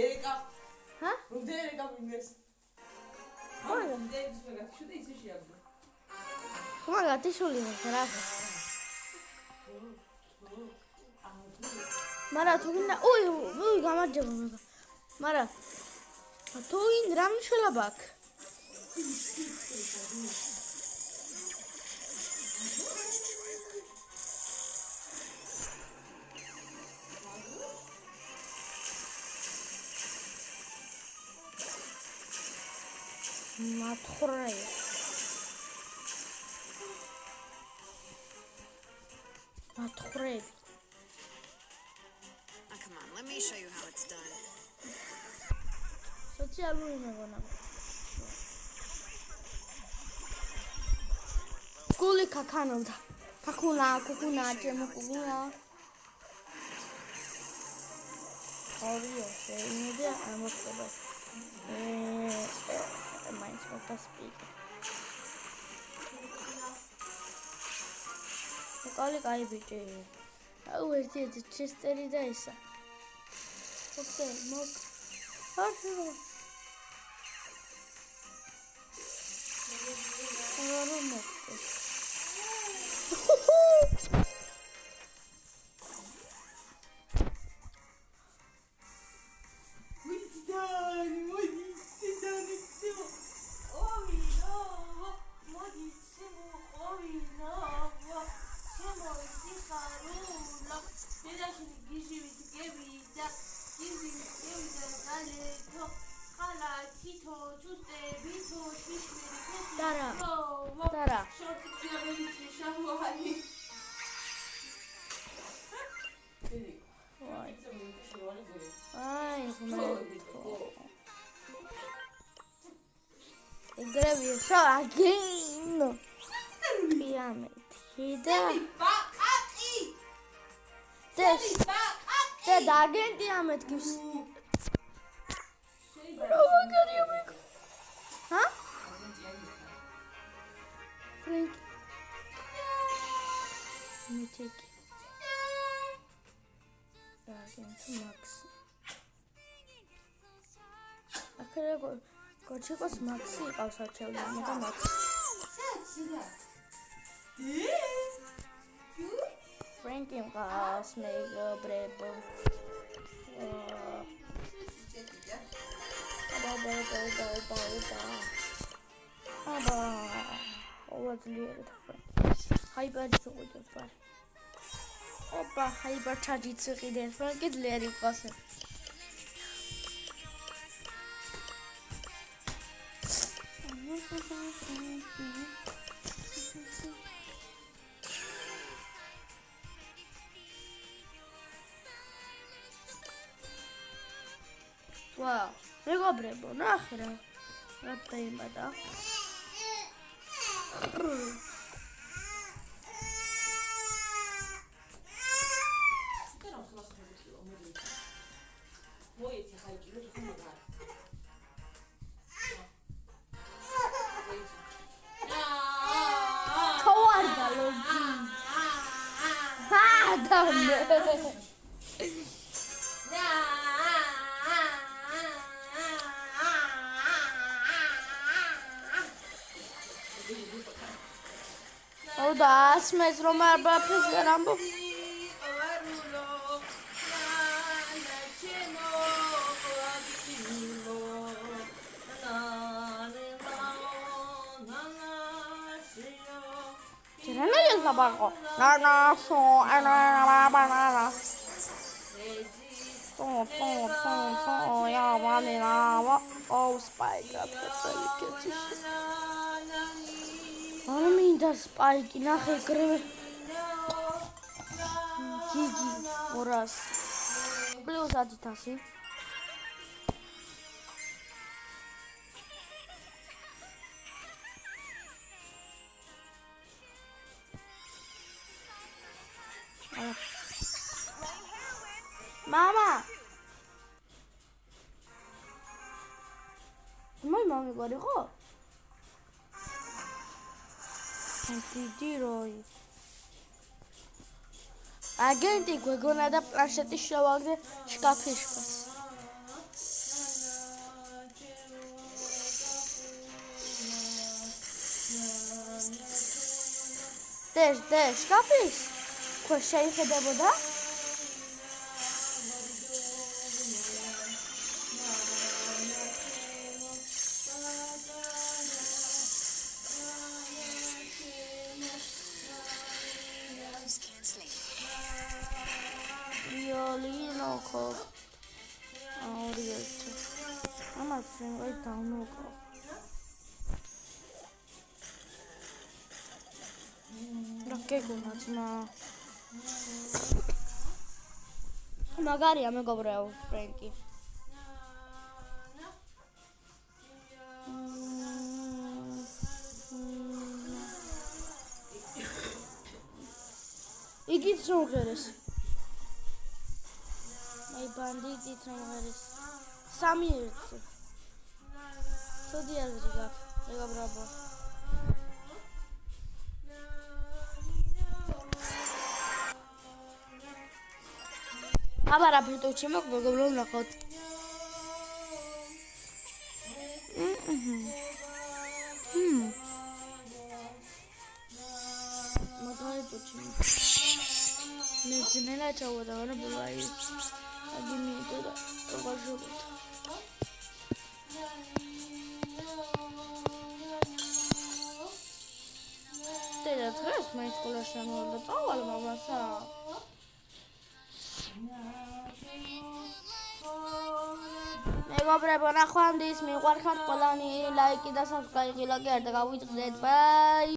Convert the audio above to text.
ერიკა ჰა? რუდე ერიკა მინდეს ოღონდ დედის მეგათიშო და ისე შეაგდო მაგათი შული რა მარა თუ გინდა უი გამარჯობა მეგა მარა თუ გინდა რა მშველა ბაქ მათხრე მათხრები Come on, let me show you how it's done. სოციალური მეგონა გული ქაქანონდა ქაკუნა ჩემო კუგუნა ორი შეიმედე ამოწება მაინც მოტასპიკი კალი ბიჭი აუ ერთი ჩესტერი და ისა ოკეი მოკ არჩევ არა მოკ Dara. Ai, Greve só aqui. Piametida. Te dagen piamet gis. Hã? Frank. Me check. Max. Akare Kochikos Maxi ყავს არჩეული, მაგრამ Max. Frankie მყავს მეგობრებო. აბა ოვაძლიერეთ Frank. Hyper წუყიდეთ ბარ. Opa, hyper charge წუყიდეთ Frank ძლიერი ყავს. Wow, მეგობრებო, ნახე რა დაიმატა. მოიცი ხაიკი რო ხომ და თავარდა ლოგი. დამე. Das mes romar ba pizzarambo. Tirana yel tabaco. Na so ana banana. So ya vanilla. Oh spike up the არ მინდა სპაიკი ნახე გრე გიგი 200 პლუს 1000 მამა მამი გორიყო Didiro. Agenti გვეგონა და პლანშეტის შევაგდე შკაფიშკას. შკაფის ქვეშ შეიხედებოდა? Noise cancelling. ვიოლინო ხო? ორი ერთი. ამას შემოი დავნოკო. რა გეგონა ძმა? მაგარია მეგობრებო, ფრენკი. იგიც მომღერეს. აი ბანდიტიც მომღერეს. 3 ერთზე. ცუდი აზრი გაქვს, მეგობრებო. აბარა ფიტუჩი მეგობრებო, ნახოთ. მაგარი პუჩი. მეძნელა ჩავოდა, არა ბულაი. ადი მიდოდა, როგორ შეგოთა. დედა დღეს მაინც სკოლაში ამოვიდა, წავალ მამასა. მეგობრებო, ნახვამდის, მიყვარხართ ყველანი, ლაიკი და subscribe-ი გილაკი არ დაგავიწყდეთ. ბაი.